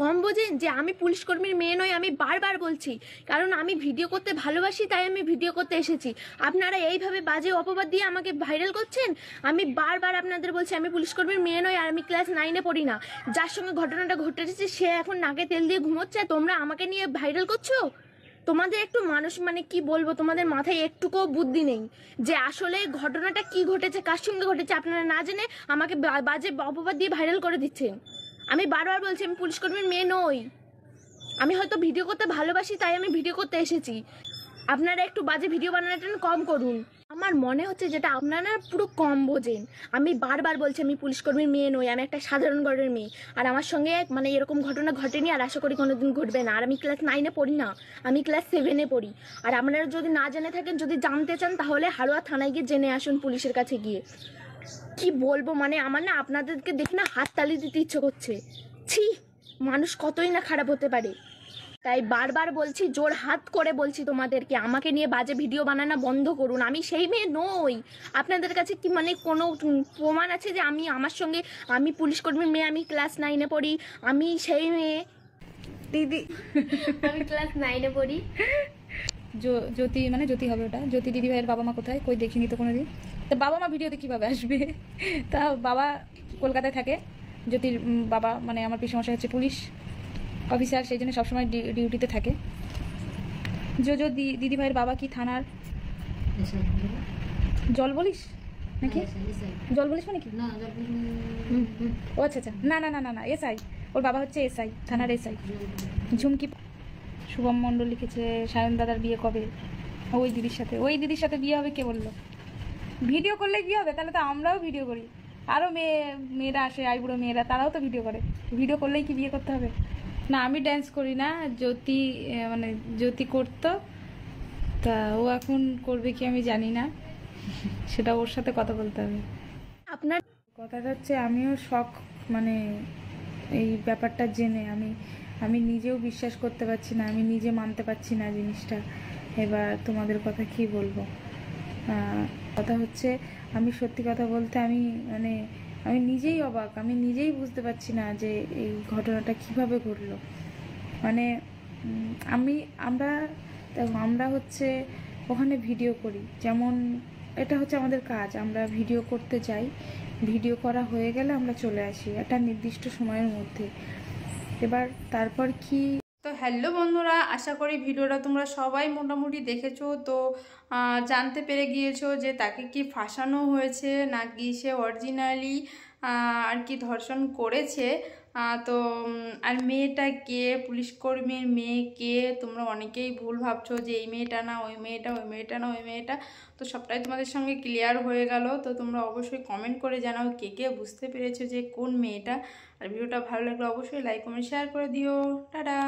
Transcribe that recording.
কম বোঝেন যে আমি পুলিশ কর্মীর মেয়ে নই? আমি বারবার বলছি, কারণ আমি ভিডিও করতে ভালোবাসি, তাই আমি ভিডিও করতে এসেছি। আপনারা এইভাবে বাজে অপবাদ দিয়ে আমাকে ভাইরাল করছেন। আমি বারবার আপনাদের বলছি আমি পুলিশ কর্মীর মেয়ে নই, আর আমি ক্লাস 9-এ পড়ি না। যার সঙ্গে ঘটনাটা ঘটেছে সে এখন নাকে তেল দিয়ে ঘুমোচ্ছে, তোমরা আমাকে নিয়ে ভাইরাল করছো। তোমাদের একটু মানুষ মানে কি বলবো, তোমাদের মাথায় একটুকুও বুদ্ধি নেই যে আসলে ঘটনাটা কি ঘটেছে, কার সঙ্গে ঘটেছে আপনারা না জেনে আমাকে বাজে অপবাদ দিয়ে ভাইরাল করে দিচ্ছেন। আমি বারবার বলছি আমি পুলিশ কর্মীর মেয়ে নই। আমি হয়তো ভিডিও করতে ভালোবাসি, তাই আমি ভিডিও করতে এসেছি। আপনারা একটু বাজে ভিডিও বানানোটা কম করুন। আমার মনে হচ্ছে যেটা আপনারা পুরো কম বোঝেন। আমি বারবার বলছি আমি পুলিশ কর্মীর মেয়ে নই, আমি একটা সাধারণ ঘরের মেয়ে। আর আমার সঙ্গে মানে এরকম ঘটনা ঘটেনি, আর আশা করি কোনোদিন ঘটবে না। আর আমি ক্লাস 9-এ পড়ি না, আমি ক্লাস 7-এ পড়ি। আর আপনারা যদি না জেনে থাকেন, যদি জানতে চান, তাহলে হাড়োয়া থানায় গিয়ে জেনে আসুন, পুলিশের কাছে গিয়ে। কি বলবো, মানে আমার না আপনাদেরকে দেখে না হাততালি দিতে ইচ্ছে করছে। ছি, মানুষ কতই না খারাপ হতে পারে। তাই বারবার বলছি, জোর হাত করে বলছি তোমাদেরকে, আমাকে নিয়ে বাজে ভিডিও বানানো বন্ধ করুন। আমি সেই মেয়ে নই। আপনাদের কাছে কি মানে কোনো প্রমাণ আছে যে আমার সঙ্গে আমি পুলিশ কর্মীর মেয়ে, আমি ক্লাস 9-এ পড়ি, আমি সেই মেয়ে? দিদি আমি ক্লাস 9-এ পড়ি। জ্যোতি মানে জ্যোতি হবে ওটা। জ্যোতি দিদি ভাইয়ের বাবা মা কোথায়? কই দেখিনি তো কোনোদিন। তো বাবা মা ভিডিওতে কীভাবে আসবে? তা বাবা কলকাতায় থাকে। জ্যোতির বাবা মানে আমার পিসমশাই হচ্ছে পুলিশ অফিসার, সেই জন্য সবসময় ডিউটিতে থাকে। দিদি ভাইয়ের বাবা কি থানার? জল বলিস নাকি? জল বলিস মানে কি? ও আচ্ছা আচ্ছা, না না না না না, এসআই। ওর বাবা হচ্ছে এসআই, থানার এসআই। ঝুমকি শুভম মণ্ডল লিখেছে সায়ন দাদার বিয়ে কবে? ওই দিদির সাথে বিয়ে হবে। কে বললো? ভিডিও করলে কি হবে? তাহলে তো আমরাও ভিডিও করি। আরও মেয়েরা আসে, আইবুড়ো মেয়েরা, তারাও তো ভিডিও করে। ভিডিও করলেই কি বিয়ে করতে হবে? না, আমি ড্যান্স করি না। জ্যোতি করতো, তা ও এখন করবে কি আমি জানি না, সেটা ওর সাথে কথা বলতে হবে। আপনার কথাটা হচ্ছে আমিও শখ, মানে এই ব্যাপারটা জেনে আমি নিজেও বিশ্বাস করতে পারছি না, আমি নিজে মানতে পারছি না জিনিসটা। এবার তোমাদের কথা কি বলবো? কথা হচ্ছে আমি সত্যি কথা বলতে আমি নিজেই অবাক, আমি নিজেই বুঝতে পারছি না যে এই ঘটনাটা কিভাবে ঘটলো। মানে আমরা হচ্ছে ওখানে ভিডিও করি, যেমন এটা হচ্ছে আমাদের কাজ। আমরা ভিডিও করতে যাই, ভিডিও করা হয়ে গেলে আমরা চলে আসি একটা নির্দিষ্ট সময়ের মধ্যে। এবার তারপর কি? তো হ্যালো বন্ধুরা, আশা করি ভিডিওটা তোমরা সবাই মোটামুটি দেখেছো। তো জানতে পেরে গিয়েছো যে তাকে কি ফাঁসানো হয়েছে নাকি সে অরিজিনালি আর কি ধর্ষণ করেছে। তো আর মেয়েটা কে, পুলিশ কর্মীর মেয়ে কে? তোমরা অনেকেই ভুল ভাবছো যে এই মেয়েটা না ওই মেয়েটা, ওই মেয়েটা না ওই মেয়েটা। তো সবটাই তোমাদের সঙ্গে ক্লিয়ার হয়ে গেল। তো তোমরা অবশ্যই কমেন্ট করে জানাও কে কে বুঝতে পেরেছো যে কোন মেয়েটা। আর ভিডিওটা ভালো লাগলে অবশ্যই লাইক কমেন্ট শেয়ার করে দিও। টাটা।